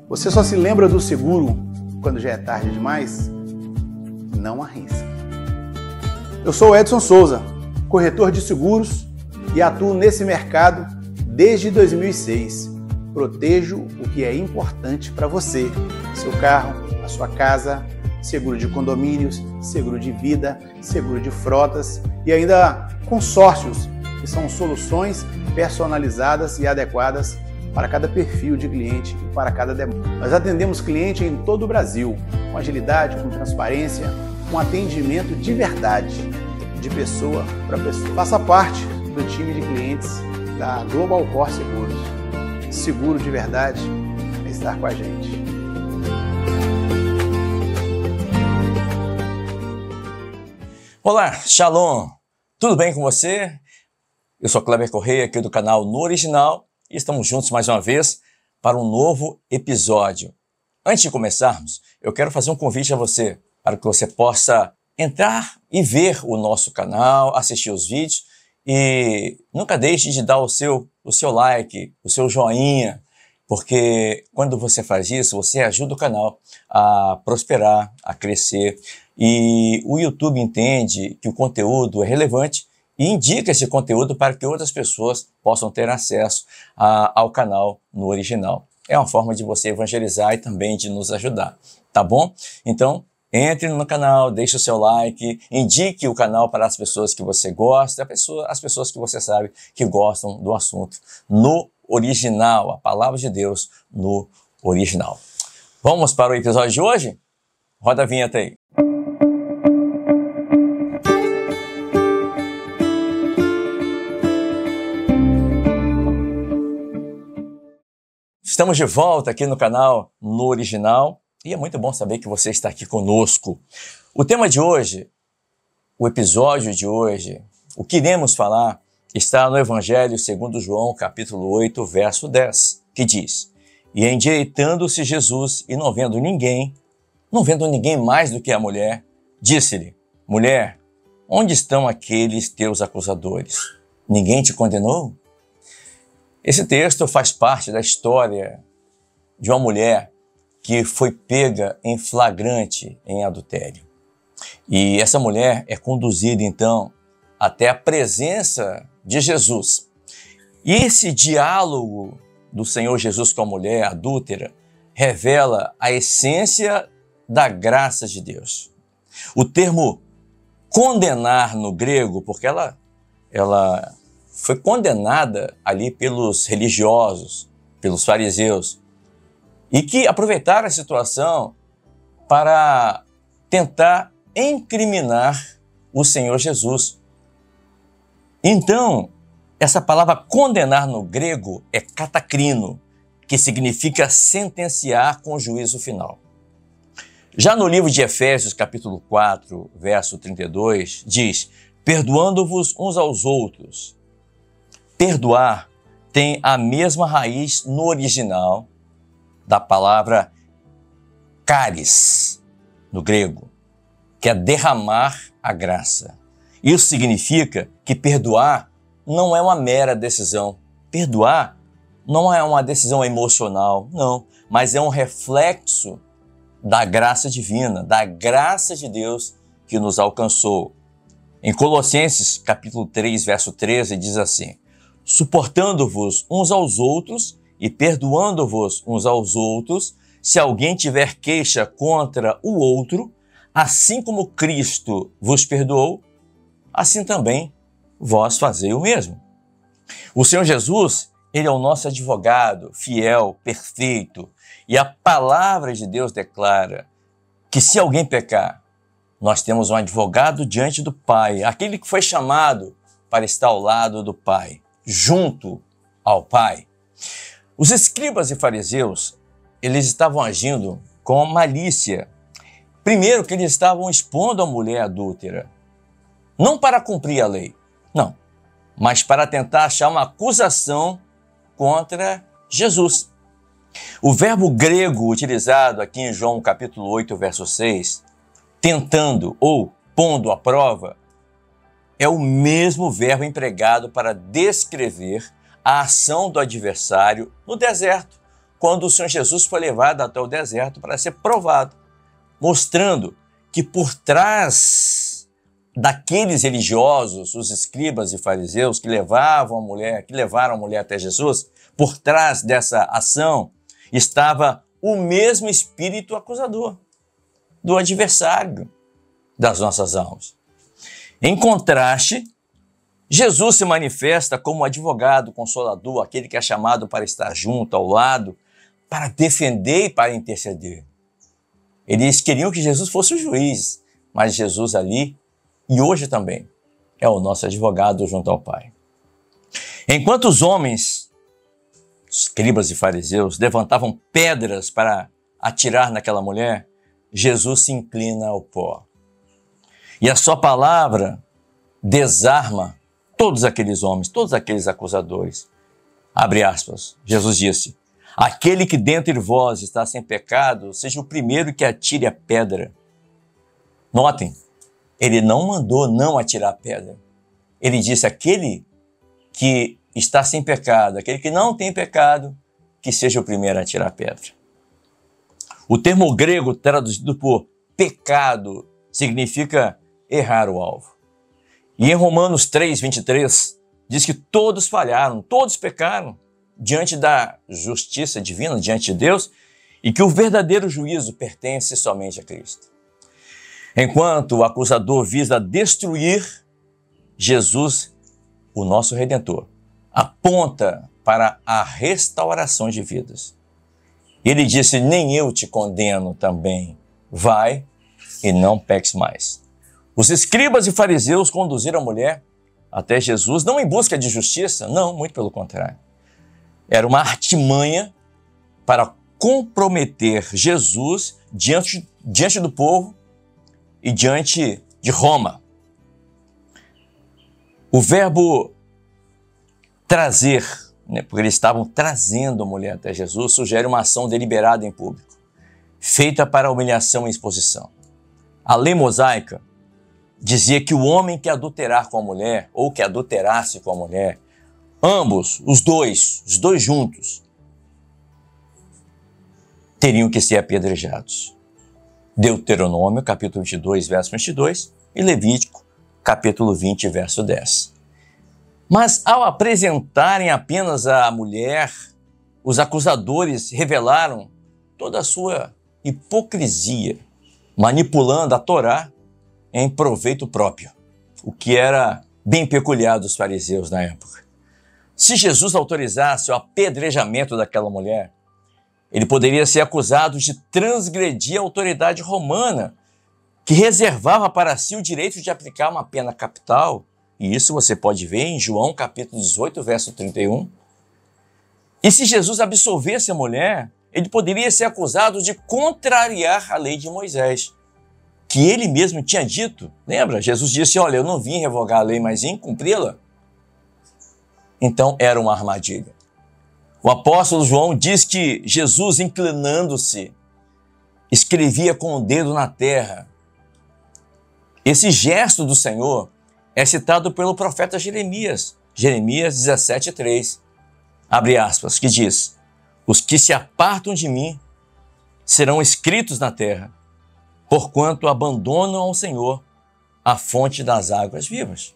Você só se lembra do seguro quando já é tarde demais? Não arrisque. Eu sou o Edson Souza, corretor de seguros e atuo nesse mercado desde 2006. Protejo o que é importante para você, seu carro, a sua casa, seguro de condomínios, seguro de vida, seguro de frotas e ainda consórcios, que são soluções personalizadas e adequadas para cada perfil de cliente e para cada demanda. Nós atendemos cliente em todo o Brasil, com agilidade, com transparência, com atendimento de verdade, de pessoa para pessoa. Faça parte do time de clientes da Global Core Seguros. Seguro de verdade é estar com a gente. Olá, Shalom! Tudo bem com você? Eu sou Kleber Correia, aqui do canal No Original, e estamos juntos mais uma vez para um novo episódio. Antes de começarmos, eu quero fazer um convite a você, para que você possa entrar e ver o nosso canal, assistir os vídeos, e nunca deixe de dar o seu like, o seu joinha, porque quando você faz isso, você ajuda o canal a prosperar, a crescer, e o YouTube entende que o conteúdo é relevante e indica esse conteúdo para que outras pessoas possam ter acesso ao canal No Original. É uma forma de você evangelizar e também de nos ajudar, tá bom? Então, entre no canal, deixe o seu like, indique o canal para as pessoas que você gosta, as pessoas que você sabe que gostam do assunto No Original, a palavra de Deus no original. Vamos para o episódio de hoje? Roda a vinheta aí. Estamos de volta aqui no canal No Original e é muito bom saber que você está aqui conosco. O tema de hoje, o episódio de hoje, o que iremos falar está no Evangelho segundo João, capítulo 8, verso 10, que diz: E endireitando-se Jesus e não vendo ninguém mais do que a mulher, disse-lhe: Mulher, onde estão aqueles teus acusadores? Ninguém te condenou? Esse texto faz parte da história de uma mulher que foi pega em flagrante em adultério. E essa mulher é conduzida, então, até a presença de Jesus. E esse diálogo do Senhor Jesus com a mulher adúltera revela a essência da graça de Deus. O termo condenar no grego, porque ela foi condenada ali pelos religiosos, pelos fariseus, e que aproveitaram a situação para tentar incriminar o Senhor Jesus. Então, essa palavra condenar no grego é katakrino, que significa sentenciar com juízo final. Já no livro de Efésios, capítulo 4, verso 32, diz: perdoando-vos uns aos outros. Perdoar tem a mesma raiz no original da palavra charis, no grego, que é derramar a graça. Isso significa que perdoar não é uma mera decisão. Perdoar não é uma decisão emocional, não, mas é um reflexo da graça divina, da graça de Deus que nos alcançou. Em Colossenses, capítulo 3, verso 13, diz assim: suportando-vos uns aos outros e perdoando-vos uns aos outros, se alguém tiver queixa contra o outro, assim como Cristo vos perdoou, assim também vós fazei o mesmo. O Senhor Jesus, Ele é o nosso advogado, fiel, perfeito, e a palavra de Deus declara que se alguém pecar, nós temos um advogado diante do Pai, aquele que foi chamado para estar ao lado do Pai, junto ao Pai. Os escribas e fariseus, eles estavam agindo com malícia. Primeiro que eles estavam expondo a mulher adúltera, não para cumprir a lei, não, mas para tentar achar uma acusação contra Jesus. O verbo grego utilizado aqui em João capítulo 8, verso 6, tentando ou pondo à prova, é o mesmo verbo empregado para descrever a ação do adversário no deserto, quando o Senhor Jesus foi levado até o deserto para ser provado, mostrando que por trás daqueles religiosos, os escribas e fariseus que levaram a mulher até Jesus, por trás dessa ação estava o mesmo espírito acusador do adversário das nossas almas. Em contraste, Jesus se manifesta como advogado consolador, aquele que é chamado para estar junto, ao lado, para defender e para interceder. Eles queriam que Jesus fosse o juiz, mas Jesus ali, e hoje também, é o nosso advogado junto ao Pai. Enquanto os homens, escribas e fariseus, levantavam pedras para atirar naquela mulher, Jesus se inclina ao pó. E a sua palavra desarma todos aqueles homens, todos aqueles acusadores. Abre aspas. Jesus disse: aquele que dentre vós está sem pecado, seja o primeiro que atire a pedra. Notem, ele não mandou não atirar a pedra. Ele disse: aquele que está sem pecado, aquele que não tem pecado, que seja o primeiro a atirar a pedra. O termo grego traduzido por pecado significa errar o alvo. E em Romanos 3:23 diz que todos falharam, todos pecaram diante da justiça divina, diante de Deus, e que o verdadeiro juízo pertence somente a Cristo. Enquanto o acusador visa destruir, Jesus, o nosso Redentor, aponta para a restauração de vidas. Ele disse: nem eu te condeno também, vai e não peques mais. Os escribas e fariseus conduziram a mulher até Jesus, não em busca de justiça, não, muito pelo contrário. Era uma artimanha para comprometer Jesus diante do povo e diante de Roma. O verbo trazer, porque eles estavam trazendo a mulher até Jesus, sugere uma ação deliberada em público, feita para humilhação e exposição. A lei mosaica dizia que o homem que adulterar com a mulher, ou que adulterasse com a mulher, ambos, os dois juntos, teriam que ser apedrejados. Deuteronômio, capítulo 22, verso 22, e Levítico, capítulo 20, verso 10. Mas ao apresentarem apenas a mulher, os acusadores revelaram toda a sua hipocrisia, manipulando a Torá em proveito próprio, o que era bem peculiar dos fariseus na época. Se Jesus autorizasse o apedrejamento daquela mulher, ele poderia ser acusado de transgredir a autoridade romana, que reservava para si o direito de aplicar uma pena capital. E isso você pode ver em João capítulo 18, verso 31. E se Jesus absolvesse a mulher, ele poderia ser acusado de contrariar a lei de Moisés, que ele mesmo tinha dito. Lembra? Jesus disse: olha, eu não vim revogar a lei, mas vim cumpri-la. Então era uma armadilha. O apóstolo João diz que Jesus, inclinando-se, escrevia com o dedo na terra. Esse gesto do Senhor é citado pelo profeta Jeremias, Jeremias 17:3, abre aspas, que diz: os que se apartam de mim serão escritos na terra, porquanto abandonam ao Senhor a fonte das águas vivas.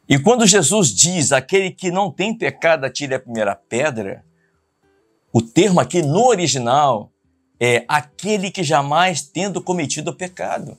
E quando Jesus diz: aquele que não tem pecado atire a primeira pedra, o termo aqui no original é aquele que jamais tendo cometido pecado.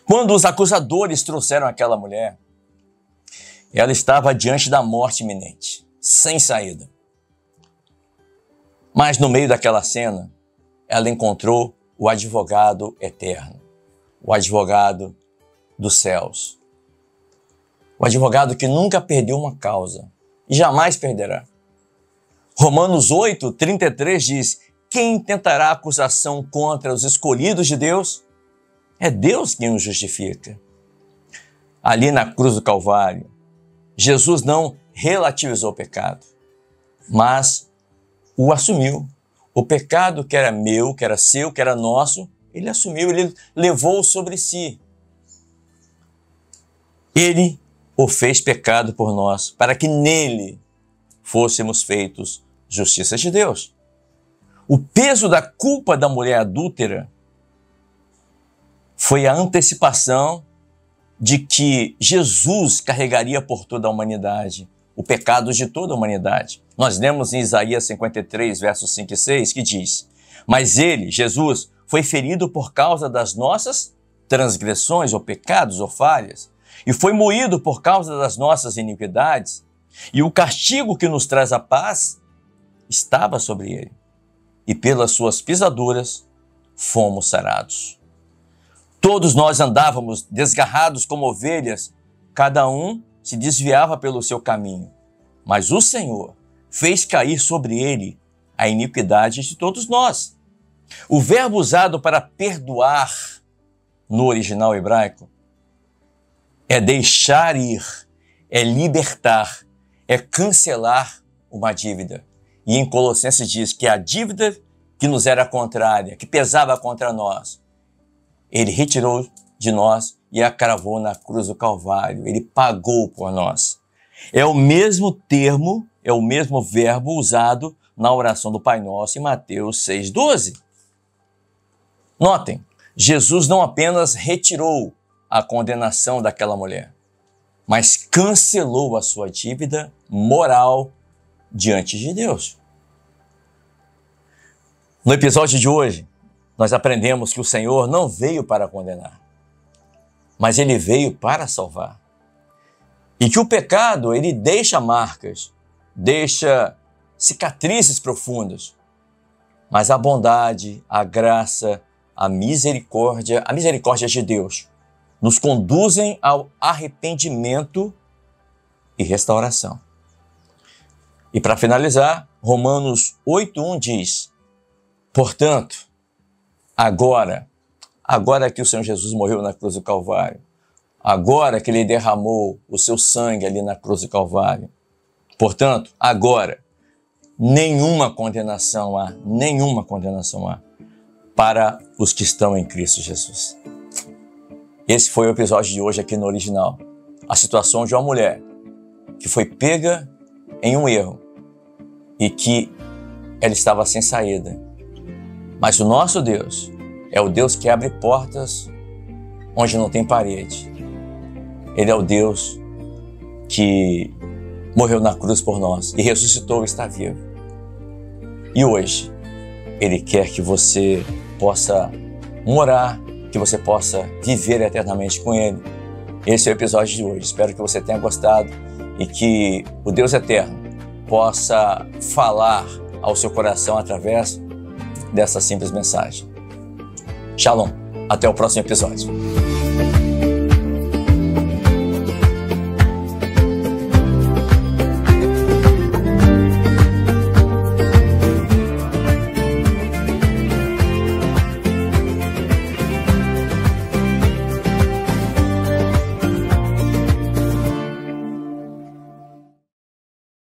Quando os acusadores trouxeram aquela mulher, ela estava diante da morte iminente, sem saída. Mas no meio daquela cena, ela encontrou o advogado eterno, o advogado dos céus, o advogado que nunca perdeu uma causa e jamais perderá. Romanos 8:33 diz: quem tentará acusação contra os escolhidos de Deus? É Deus quem os justifica. Ali na cruz do Calvário, Jesus não relativizou o pecado, mas o assumiu. O pecado que era meu, que era seu, que era nosso, ele assumiu, ele levou sobre si. Ele o fez pecado por nós, para que nele fôssemos feitos justiça de Deus. O peso da culpa da mulher adúltera foi a antecipação de que Jesus carregaria por toda a humanidade o pecado de toda a humanidade. Nós lemos em Isaías 53, versos 5 e 6, que diz: mas ele, Jesus, foi ferido por causa das nossas transgressões ou pecados ou falhas, e foi moído por causa das nossas iniquidades, e o castigo que nos traz a paz estava sobre ele, e pelas suas pisaduras fomos sarados. Todos nós andávamos desgarrados como ovelhas, cada um se desviava pelo seu caminho, mas o Senhor fez cair sobre ele a iniquidade de todos nós. O verbo usado para perdoar no original hebraico é deixar ir, é libertar, é cancelar uma dívida. E em Colossenses diz que a dívida que nos era contrária, que pesava contra nós, ele retirou de nós e a cravou na cruz do Calvário. Ele pagou por nós. É o mesmo termo, é o mesmo verbo usado na oração do Pai Nosso em Mateus 6,12. Notem, Jesus não apenas retirou a condenação daquela mulher, mas cancelou a sua dívida moral diante de Deus. No episódio de hoje, nós aprendemos que o Senhor não veio para condenar, mas ele veio para salvar. E que o pecado, ele deixa marcas, deixa cicatrizes profundas, mas a bondade, a graça, a misericórdia de Deus nos conduzem ao arrependimento e restauração. E para finalizar, Romanos 8:1 diz: portanto, agora que o Senhor Jesus morreu na cruz do Calvário, agora que ele derramou o seu sangue ali na cruz do Calvário, portanto, agora, nenhuma condenação há para os que estão em Cristo Jesus. Esse foi o episódio de hoje aqui no original. A situação de uma mulher que foi pega em um erro e que ela estava sem saída. Mas o nosso Deus é o Deus que abre portas onde não tem parede. Ele é o Deus que morreu na cruz por nós e ressuscitou e está vivo. E hoje, Ele quer que você possa morar, que você possa viver eternamente com Ele. Esse é o episódio de hoje. Espero que você tenha gostado e que o Deus eterno possa falar ao seu coração através dessa simples mensagem. Shalom. Até o próximo episódio.